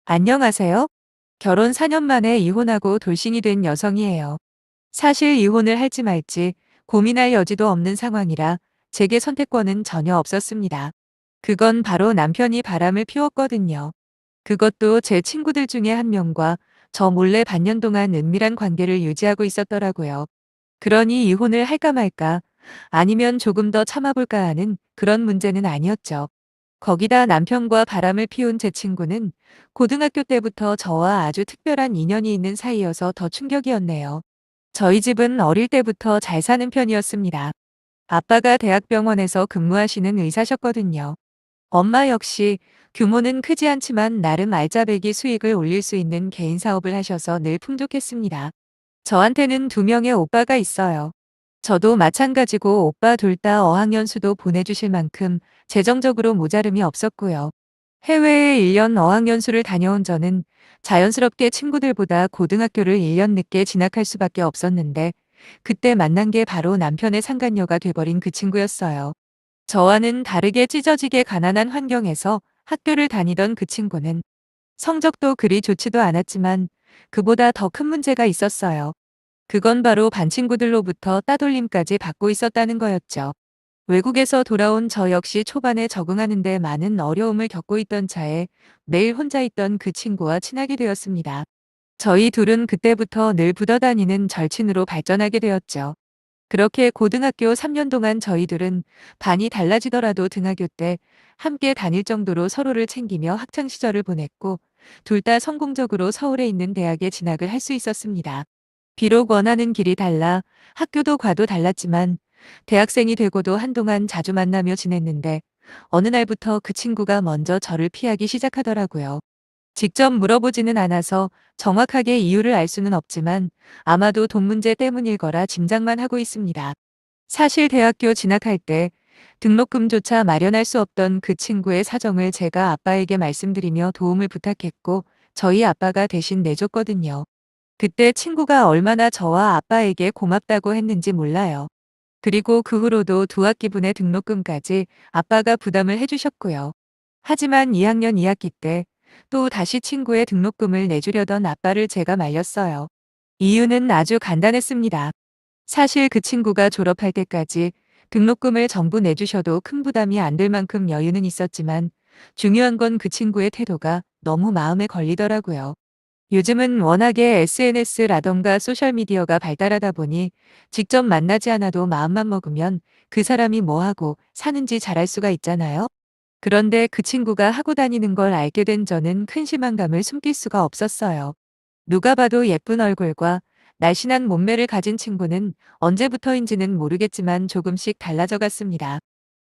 안녕하세요. 결혼 4년 만에 이혼하고 돌싱이 된 여성이에요. 사실 이혼을 할지 말지 고민할 여지도 없는 상황이라 제게 선택권은 전혀 없었습니다. 그건 바로 남편이 바람을 피웠거든요. 그것도 제 친구들 중에 한 명과 저 몰래 반년 동안 은밀한 관계를 유지하고 있었더라고요. 그러니 이혼을 할까 말까 아니면 조금 더 참아볼까 하는 그런 문제는 아니었죠. 거기다 남편과 바람을 피운 제 친구는 고등학교 때부터 저와 아주 특별한 인연이 있는 사이여서 더 충격이었네요. 저희 집은 어릴 때부터 잘 사는 편이었습니다. 아빠가 대학병원에서 근무하시는 의사셨거든요. 엄마 역시 규모는 크지 않지만 나름 알짜배기 수익을 올릴 수 있는 개인 사업을 하셔서 늘 풍족했습니다. 저한테는 두 명의 오빠가 있어요. 저도 마찬가지고 오빠 둘 다 어학연수도 보내주실 만큼 재정적으로 모자름이 없었고요. 해외에 1년 어학연수를 다녀온 저는 자연스럽게 친구들보다 고등학교를 1년 늦게 진학할 수밖에 없었는데 그때 만난 게 바로 남편의 상간녀가 돼버린 그 친구였어요. 저와는 다르게 찢어지게 가난한 환경에서 학교를 다니던 그 친구는 성적도 그리 좋지도 않았지만 그보다 더 큰 문제가 있었어요. 그건 바로 반 친구들로부터 따돌림까지 받고 있었다는 거였죠. 외국에서 돌아온 저 역시 초반에 적응하는 데 많은 어려움을 겪고 있던 차에 매일 혼자 있던 그 친구와 친하게 되었습니다. 저희 둘은 그때부터 늘 붙어다니는 절친으로 발전하게 되었죠. 그렇게 고등학교 3년 동안 저희 둘은 반이 달라지더라도 등하교 때 함께 다닐 정도로 서로를 챙기며 학창 시절을 보냈고 둘 다 성공적으로 서울에 있는 대학에 진학을 할 수 있었습니다. 비록 원하는 길이 달라 학교도 과도 달랐지만 대학생이 되고도 한동안 자주 만나며 지냈는데 어느 날부터 그 친구가 먼저 저를 피하기 시작하더라고요. 직접 물어보지는 않아서 정확하게 이유를 알 수는 없지만 아마도 돈 문제 때문일 거라 짐작만 하고 있습니다. 사실 대학교 진학할 때 등록금조차 마련할 수 없던 그 친구의 사정을 제가 아빠에게 말씀드리며 도움을 부탁했고 저희 아빠가 대신 내줬거든요. 그때 친구가 얼마나 저와 아빠에게 고맙다고 했는지 몰라요. 그리고 그 후로도 두 학기분의 등록금까지 아빠가 부담을 해주셨고요. 하지만 2학년 2학기 때 또 다시 친구의 등록금을 내주려던 아빠를 제가 말렸어요. 이유는 아주 간단했습니다. 사실 그 친구가 졸업할 때까지 등록금을 전부 내주셔도 큰 부담이 안 될 만큼 여유는 있었지만 중요한 건 그 친구의 태도가 너무 마음에 걸리더라고요. 요즘은 워낙에 SNS라던가 소셜미디어가 발달하다 보니 직접 만나지 않아도 마음만 먹으면 그 사람이 뭐 하고 사는지 잘 알 수가 있잖아요. 그런데 그 친구가 하고 다니는 걸 알게 된 저는 큰 실망감을 숨길 수가 없었어요. 누가 봐도 예쁜 얼굴과 날씬한 몸매를 가진 친구는 언제부터인지는 모르겠지만 조금씩 달라져 갔습니다.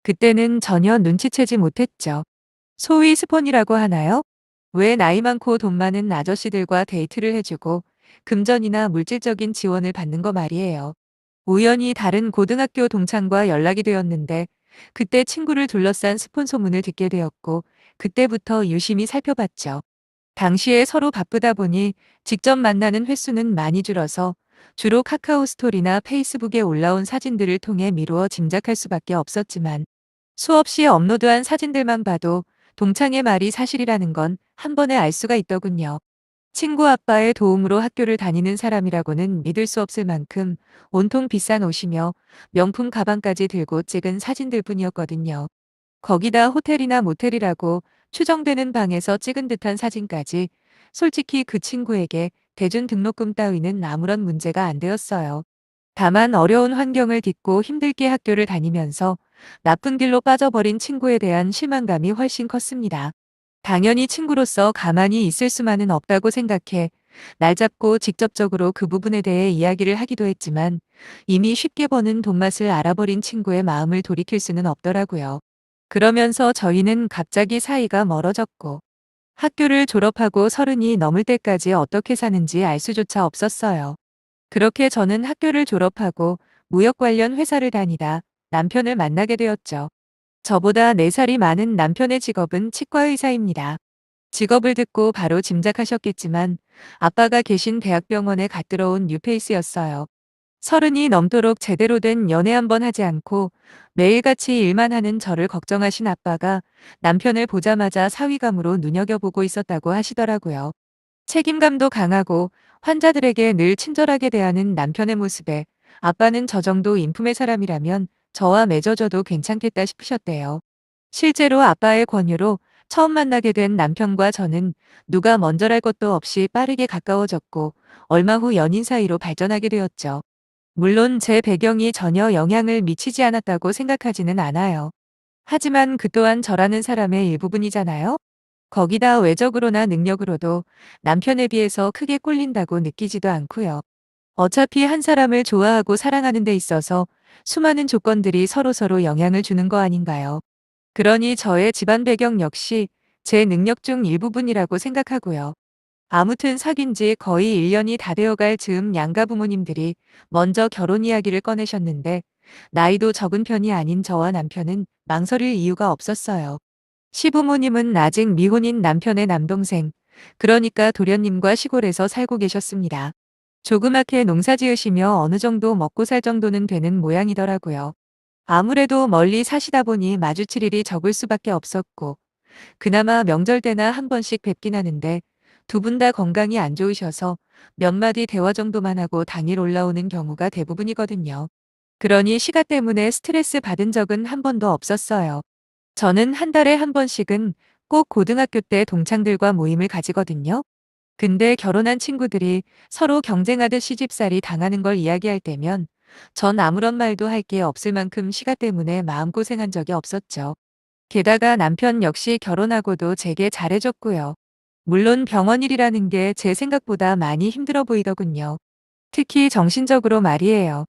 그때는 전혀 눈치채지 못했죠. 소위 스폰이라고 하나요? 왜 나이 많고 돈 많은 아저씨들과 데이트를 해주고 금전이나 물질적인 지원을 받는 거 말이에요. 우연히 다른 고등학교 동창과 연락이 되었는데 그때 친구를 둘러싼 스폰 소문을 듣게 되었고 그때부터 유심히 살펴봤죠. 당시에 서로 바쁘다 보니 직접 만나는 횟수는 많이 줄어서 주로 카카오 스토리나 페이스북에 올라온 사진들을 통해 미루어 짐작할 수밖에 없었지만 수없이 업로드한 사진들만 봐도 동창의 말이 사실이라는 건 한 번에 알 수가 있더군요. 친구 아빠의 도움으로 학교를 다니는 사람이라고는 믿을 수 없을 만큼 온통 비싼 옷이며 명품 가방까지 들고 찍은 사진들 뿐이었거든요. 거기다 호텔이나 모텔이라고 추정되는 방에서 찍은 듯한 사진까지 솔직히 그 친구에게 대준 등록금 따위는 아무런 문제가 안 되었어요. 다만 어려운 환경을 딛고 힘들게 학교를 다니면서 나쁜 길로 빠져버린 친구에 대한 실망감이 훨씬 컸습니다. 당연히 친구로서 가만히 있을 수만은 없다고 생각해 날 잡고 직접적으로 그 부분에 대해 이야기를 하기도 했지만 이미 쉽게 버는 돈맛을 알아버린 친구의 마음을 돌이킬 수는 없더라고요. 그러면서 저희는 갑자기 사이가 멀어졌고 학교를 졸업하고 30이 넘을 때까지 어떻게 사는지 알 수조차 없었어요. 그렇게 저는 학교를 졸업하고 무역 관련 회사를 다니다 남편을 만나게 되었죠. 저보다 4살이 많은 남편의 직업은 치과의사입니다. 직업을 듣고 바로 짐작하셨겠지만 아빠가 계신 대학병원에 갓 들어온 뉴페이스였어요. 서른이 넘도록 제대로 된 연애 한 번 하지 않고 매일같이 일만 하는 저를 걱정하신 아빠가 남편을 보자마자 사위감으로 눈여겨보고 있었다고 하시더라고요. 책임감도 강하고 환자들에게 늘 친절하게 대하는 남편의 모습에 아빠는 저 정도 인품의 사람이라면 저와 맺어줘도 괜찮겠다 싶으셨대요. 실제로 아빠의 권유로 처음 만나게 된 남편과 저는 누가 먼저랄 것도 없이 빠르게 가까워졌고 얼마 후 연인 사이로 발전하게 되었죠. 물론 제 배경이 전혀 영향을 미치지 않았다고 생각하지는 않아요. 하지만 그 또한 저라는 사람의 일부분이잖아요. 거기다 외적으로나 능력으로도 남편에 비해서 크게 꼴린다고 느끼지도 않고요. 어차피 한 사람을 좋아하고 사랑하는 데 있어서 수많은 조건들이 서로서로 영향을 주는 거 아닌가요? 그러니 저의 집안 배경 역시 제 능력 중 일부분이라고 생각하고요. 아무튼 사귄 지 거의 1년이 다 되어갈 즈음 양가 부모님들이 먼저 결혼 이야기를 꺼내셨는데 나이도 적은 편이 아닌 저와 남편은 망설일 이유가 없었어요. 시부모님은 아직 미혼인 남편의 남동생, 그러니까 도련님과 시골에서 살고 계셨습니다. 조그맣게 농사 지으시며 어느 정도 먹고 살 정도는 되는 모양이더라고요. 아무래도 멀리 사시다 보니 마주칠 일이 적을 수밖에 없었고, 그나마 명절 때나 한 번씩 뵙긴 하는데, 두 분 다 건강이 안 좋으셔서 몇 마디 대화 정도만 하고 당일 올라오는 경우가 대부분이거든요. 그러니 시가 때문에 스트레스 받은 적은 한 번도 없었어요. 저는 한 달에 한 번씩은 꼭 고등학교 때 동창들과 모임을 가지거든요. 근데 결혼한 친구들이 서로 경쟁하듯 시집살이 당하는 걸 이야기할 때면 전 아무런 말도 할 게 없을 만큼 시가 때문에 마음고생한 적이 없었죠. 게다가 남편 역시 결혼하고도 제게 잘해줬고요. 물론 병원 일이라는 게 제 생각보다 많이 힘들어 보이더군요. 특히 정신적으로 말이에요.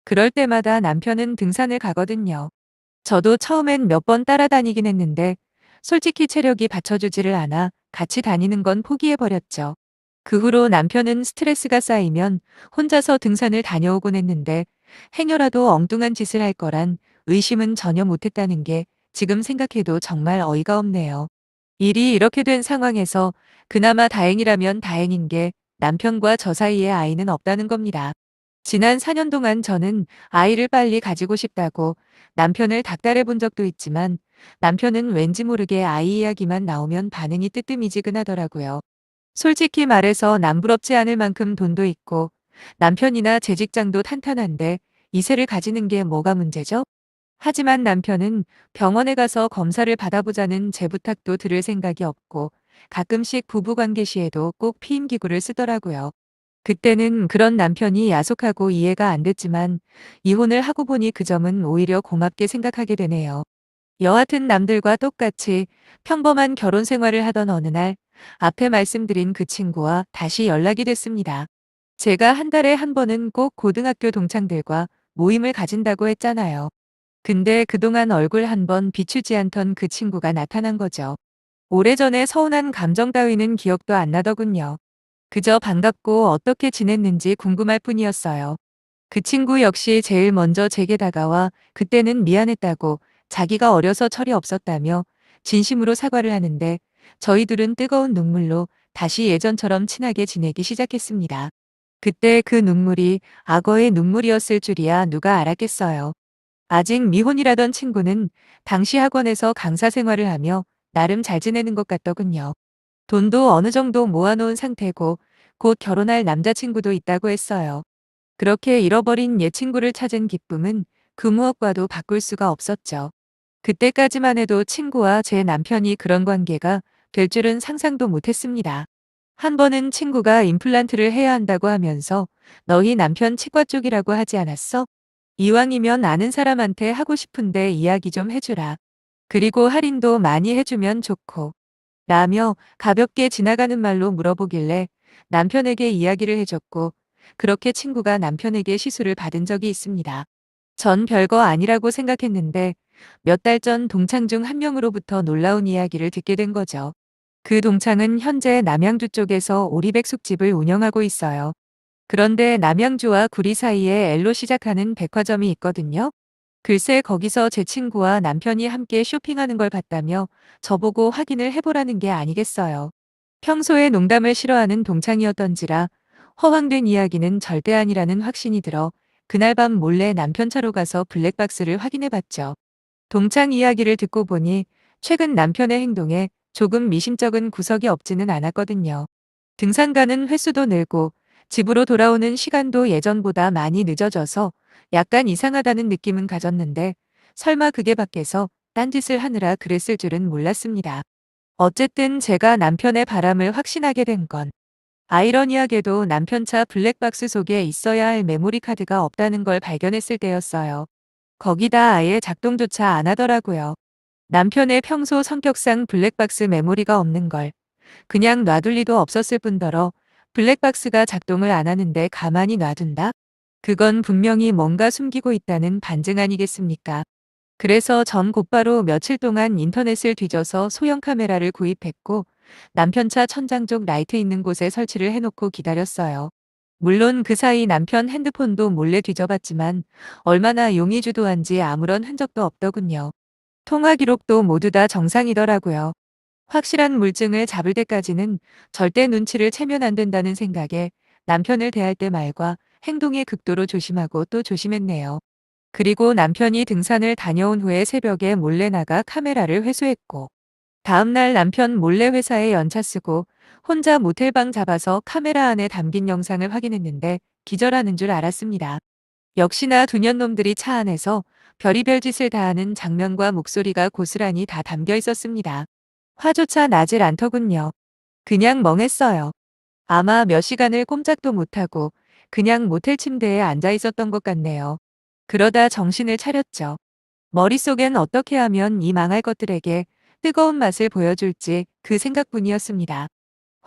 그럴 때마다 남편은 등산을 가거든요. 저도 처음엔 몇 번 따라다니긴 했는데 솔직히 체력이 받쳐주지를 않아 같이 다니는 건 포기해버렸죠. 그 후로 남편은 스트레스가 쌓이면 혼자서 등산을 다녀오곤 했는데 행여라도 엉뚱한 짓을 할 거란 의심은 전혀 못했다는 게 지금 생각해도 정말 어이가 없네요. 일이 이렇게 된 상황에서 그나마 다행이라면 다행인 게 남편과 저 사이에 아이는 없다는 겁니다. 지난 4년 동안 저는 아이를 빨리 가지고 싶다고 남편을 닥달해 본 적도 있지만 남편은 왠지 모르게 아이 이야기만 나오면 반응이 뜨뜻미지근하더라고요. 솔직히 말해서 남부럽지 않을 만큼 돈도 있고 남편이나 제 직장도 탄탄한데 이세를 가지는 게 뭐가 문제죠? 하지만 남편은 병원에 가서 검사를 받아보자는 제 부탁도 들을 생각이 없고 가끔씩 부부관계 시에도 꼭 피임기구를 쓰더라고요. 그때는 그런 남편이 야속하고 이해가 안 됐지만 이혼을 하고 보니 그 점은 오히려 고맙게 생각하게 되네요. 여하튼 남들과 똑같이 평범한 결혼 생활을 하던 어느 날 앞에 말씀드린 그 친구와 다시 연락이 됐습니다. 제가 한 달에 한 번은 꼭 고등학교 동창들과 모임을 가진다고 했잖아요. 근데 그동안 얼굴 한 번 비추지 않던 그 친구가 나타난 거죠. 오래전에 서운한 감정 따위는 기억도 안 나더군요. 그저 반갑고 어떻게 지냈는지 궁금할 뿐이었어요. 그 친구 역시 제일 먼저 제게 다가와 그때는 미안했다고 자기가 어려서 철이 없었다며 진심으로 사과를 하는데 저희 둘은 뜨거운 눈물로 다시 예전처럼 친하게 지내기 시작했습니다. 그때 그 눈물이 악어의 눈물이었을 줄이야 누가 알았겠어요. 아직 미혼이라던 친구는 당시 학원에서 강사 생활을 하며 나름 잘 지내는 것 같더군요. 돈도 어느 정도 모아놓은 상태고 곧 결혼할 남자친구도 있다고 했어요. 그렇게 잃어버린 옛 친구를 찾은 기쁨은 그 무엇과도 바꿀 수가 없었죠. 그때까지만 해도 친구와 제 남편이 그런 관계가 될 줄은 상상도 못했습니다. 한 번은 친구가 임플란트를 해야 한다고 하면서 너희 남편 치과 쪽이라고 하지 않았어? 이왕이면 아는 사람한테 하고 싶은데 이야기 좀 해주라. 그리고 할인도 많이 해주면 좋고. 라며 가볍게 지나가는 말로 물어보길래 남편에게 이야기를 해줬고 그렇게 친구가 남편에게 시술을 받은 적이 있습니다. 전 별거 아니라고 생각했는데 몇 달 전 동창 중 한 명으로부터 놀라운 이야기를 듣게 된 거죠. 그 동창은 현재 남양주 쪽에서 오리백숙집을 운영하고 있어요. 그런데 남양주와 구리 사이에 L로 시작하는 백화점이 있거든요. 글쎄 거기서 제 친구와 남편이 함께 쇼핑하는 걸 봤다며 저보고 확인을 해보라는 게 아니겠어요. 평소에 농담을 싫어하는 동창이었던지라 허황된 이야기는 절대 아니라는 확신이 들어 그날 밤 몰래 남편 차로 가서 블랙박스를 확인해 봤죠. 동창 이야기를 듣고 보니 최근 남편의 행동에 조금 미심쩍은 구석이 없지는 않았거든요. 등산 가는 횟수도 늘고 집으로 돌아오는 시간도 예전보다 많이 늦어져서 약간 이상하다는 느낌은 가졌는데 설마 그게 밖에서 딴짓을 하느라 그랬을 줄은 몰랐습니다. 어쨌든 제가 남편의 바람을 확신하게 된 건 아이러니하게도 남편 차 블랙박스 속에 있어야 할 메모리 카드가 없다는 걸 발견했을 때였어요. 거기다 아예 작동조차 안 하더라고요. 남편의 평소 성격상 블랙박스 메모리가 없는 걸 그냥 놔둘 리도 없었을 뿐더러 블랙박스가 작동을 안 하는데 가만히 놔둔다? 그건 분명히 뭔가 숨기고 있다는 반증 아니겠습니까? 그래서 전 곧바로 며칠 동안 인터넷을 뒤져서 소형 카메라를 구입했고 남편 차 천장 쪽 라이트 있는 곳에 설치를 해놓고 기다렸어요. 물론 그 사이 남편 핸드폰도 몰래 뒤져봤지만 얼마나 용의주도한지 아무런 흔적도 없더군요. 통화 기록도 모두 다 정상이더라고요. 확실한 물증을 잡을 때까지는 절대 눈치를 채면 안 된다는 생각에 남편을 대할 때 말과 행동에 극도로 조심하고 또 조심했네요. 그리고 남편이 등산을 다녀온 후에 새벽에 몰래 나가 카메라를 회수했고, 다음날 남편 몰래 회사에 연차 쓰고 혼자 모텔방 잡아서 카메라 안에 담긴 영상을 확인했는데 기절하는 줄 알았습니다. 역시나 두년놈들이 차 안에서 별의별 짓을 다하는 장면과 목소리가 고스란히 다 담겨 있었습니다. 화조차 나질 않더군요. 그냥 멍했어요. 아마 몇 시간을 꼼짝도 못하고 그냥 모텔 침대에 앉아 있었던 것 같네요. 그러다 정신을 차렸죠. 머릿속엔 어떻게 하면 이 망할 것들에게 뜨거운 맛을 보여줄지 그 생각뿐이었습니다.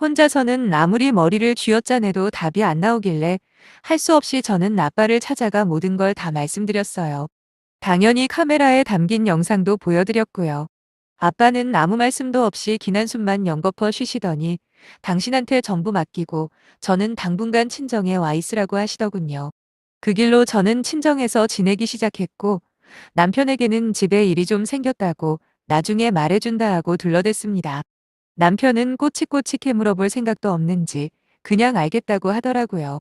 혼자서는 아무리 머리를 쥐어짜내도 답이 안 나오길래 할 수 없이 저는 아빠를 찾아가 모든 걸 다 말씀드렸어요. 당연히 카메라에 담긴 영상도 보여드렸고요. 아빠는 아무 말씀도 없이 긴 한숨만 연거퍼 쉬시더니 당신한테 전부 맡기고 저는 당분간 친정에 와 있으라고 하시더군요. 그 길로 저는 친정에서 지내기 시작했고 남편에게는 집에 일이 좀 생겼다고 나중에 말해준다 하고 둘러댔습니다. 남편은 꼬치꼬치 물어볼 생각도 없는지 그냥 알겠다고 하더라고요.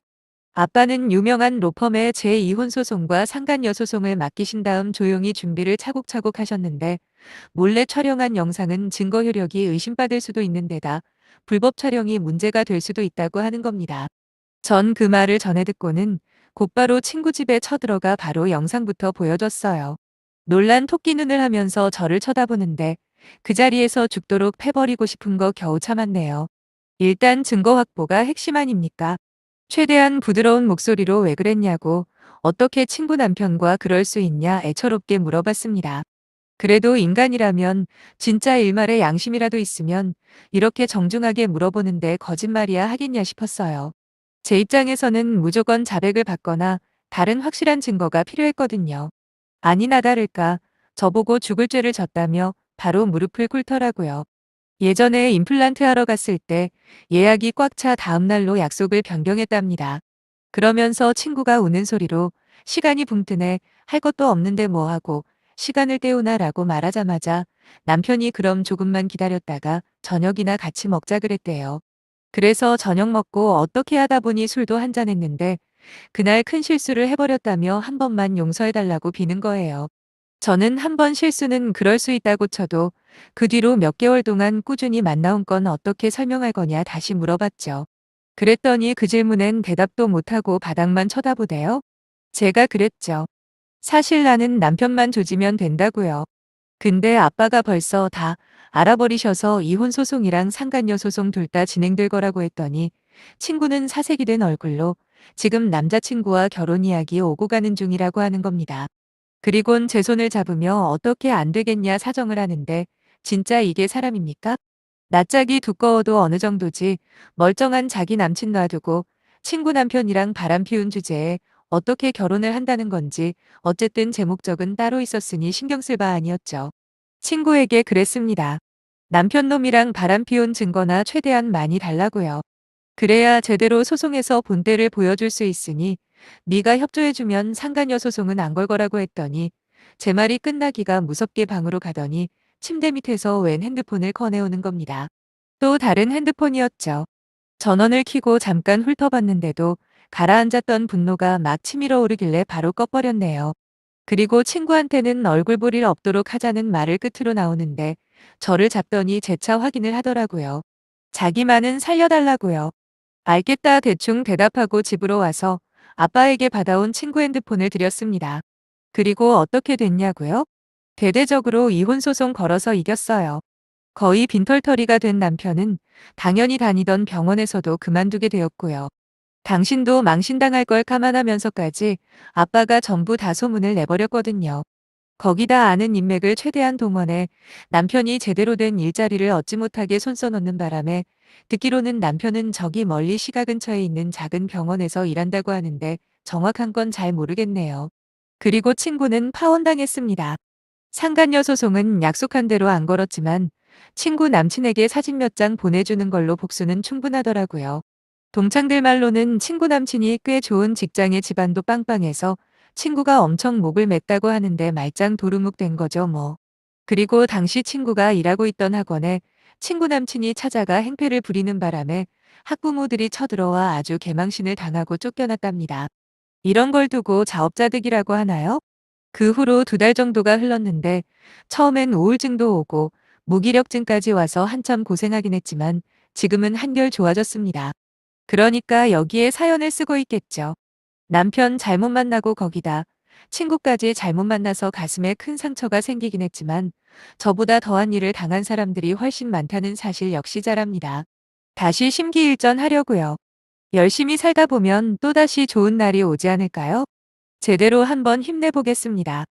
아빠는 유명한 로펌의 제2혼 소송과 상간녀 소송을 맡기신 다음 조용히 준비를 차곡차곡 하셨는데 몰래 촬영한 영상은 증거 효력이 의심받을 수도 있는 데다 불법 촬영이 문제가 될 수도 있다고 하는 겁니다. 전 그 말을 전해 듣고는 곧바로 친구 집에 쳐들어가 바로 영상부터 보여줬어요. 놀란 토끼 눈을 하면서 저를 쳐다보는데 그 자리에서 죽도록 패버리고 싶은 거 겨우 참았네요. 일단 증거 확보가 핵심 아닙니까? 최대한 부드러운 목소리로 왜 그랬냐고 어떻게 친구 남편과 그럴 수 있냐 애처롭게 물어봤습니다. 그래도 인간이라면 진짜 일말의 양심이라도 있으면 이렇게 정중하게 물어보는데 거짓말이야 하겠냐 싶었어요. 제 입장에서는 무조건 자백을 받거나 다른 확실한 증거가 필요했거든요. 아니나 다를까 저보고 죽을 죄를 졌다며 바로 무릎을 꿇더라고요. 예전에 임플란트 하러 갔을 때 예약이 꽉 차 다음 날로 약속을 변경했답니다. 그러면서 친구가 우는 소리로 시간이 붕 뜨네 할 것도 없는데 뭐 하고 시간을 때우나 라고 말하자마자 남편이 그럼 조금만 기다렸다가 저녁이나 같이 먹자 그랬대요. 그래서 저녁 먹고 어떻게 하다 보니 술도 한잔 했는데 그날 큰 실수를 해버렸다며 한 번만 용서해달라고 비는 거예요. 저는 한 번 실수는 그럴 수 있다고 쳐도 그 뒤로 몇 개월 동안 꾸준히 만나온 건 어떻게 설명할 거냐 다시 물어봤죠. 그랬더니 그 질문엔 대답도 못하고 바닥만 쳐다보대요. 제가 그랬죠. 사실 나는 남편만 조지면 된다고요. 근데 아빠가 벌써 다 알아버리셔서 이혼 소송이랑 상간녀 소송 둘 다 진행될 거라고 했더니 친구는 사색이 된 얼굴로 지금 남자친구와 결혼 이야기 오고 가는 중이라고 하는 겁니다. 그리곤 제 손을 잡으며 어떻게 안 되겠냐 사정을 하는데 진짜 이게 사람입니까? 낯짝이 두꺼워도 어느 정도지 멀쩡한 자기 남친 놔두고 친구 남편이랑 바람 피운 주제에 어떻게 결혼을 한다는 건지 어쨌든 제 목적은 따로 있었으니 신경 쓸 바 아니었죠. 친구에게 그랬습니다. 남편 놈이랑 바람 피운 증거나 최대한 많이 달라고요. 그래야 제대로 소송에서 본때를 보여줄 수 있으니 네가 협조해주면 상간녀 소송은 안 걸 거라고 했더니 제 말이 끝나기가 무섭게 방으로 가더니 침대 밑에서 웬 핸드폰을 꺼내오는 겁니다. 또 다른 핸드폰이었죠. 전원을 켜고 잠깐 훑어봤는데도 가라앉았던 분노가 막 치밀어 오르길래 바로 꺼버렸네요. 그리고 친구한테는 얼굴 볼 일 없도록 하자는 말을 끝으로 나오는데 저를 잡더니 재차 확인을 하더라고요. 자기 말은 살려달라고요. 알겠다 대충 대답하고 집으로 와서 아빠에게 받아온 친구 핸드폰을 드렸습니다. 그리고 어떻게 됐냐고요? 대대적으로 이혼 소송 걸어서 이겼어요. 거의 빈털터리가 된 남편은 당연히 다니던 병원에서도 그만두게 되었고요. 당신도 망신당할 걸 감안하면서까지 아빠가 전부 다 소문을 내버렸거든요. 거기다 아는 인맥을 최대한 동원해 남편이 제대로 된 일자리를 얻지 못하게 손써놓는 바람에 듣기로는 남편은 저기 멀리 시가 근처에 있는 작은 병원에서 일한다고 하는데 정확한 건 잘 모르겠네요. 그리고 친구는 파혼당했습니다. 상간녀 소송은 약속한 대로 안 걸었지만 친구 남친에게 사진 몇 장 보내주는 걸로 복수는 충분하더라고요. 동창들 말로는 친구 남친이 꽤 좋은 직장에 집안도 빵빵해서 친구가 엄청 목을 맸다고 하는데 말짱 도루묵 된 거죠 뭐. 그리고 당시 친구가 일하고 있던 학원에 친구 남친이 찾아가 행패를 부리는 바람에 학부모들이 쳐들어와 아주 개망신을 당하고 쫓겨났답니다. 이런 걸 두고 자업자득이라고 하나요? 그 후로 2달 정도가 흘렀는데 처음엔 우울증도 오고 무기력증까지 와서 한참 고생하긴 했지만 지금은 한결 좋아졌습니다. 그러니까 여기에 사연을 쓰고 있겠죠. 남편 잘못 만나고 거기다 친구까지 잘못 만나서 가슴에 큰 상처가 생기긴 했지만 저보다 더한 일을 당한 사람들이 훨씬 많다는 사실 역시 잘 압니다. 다시 심기일전하려고요. 열심히 살다 보면 또다시 좋은 날이 오지 않을까요? 제대로 한번 힘내보겠습니다.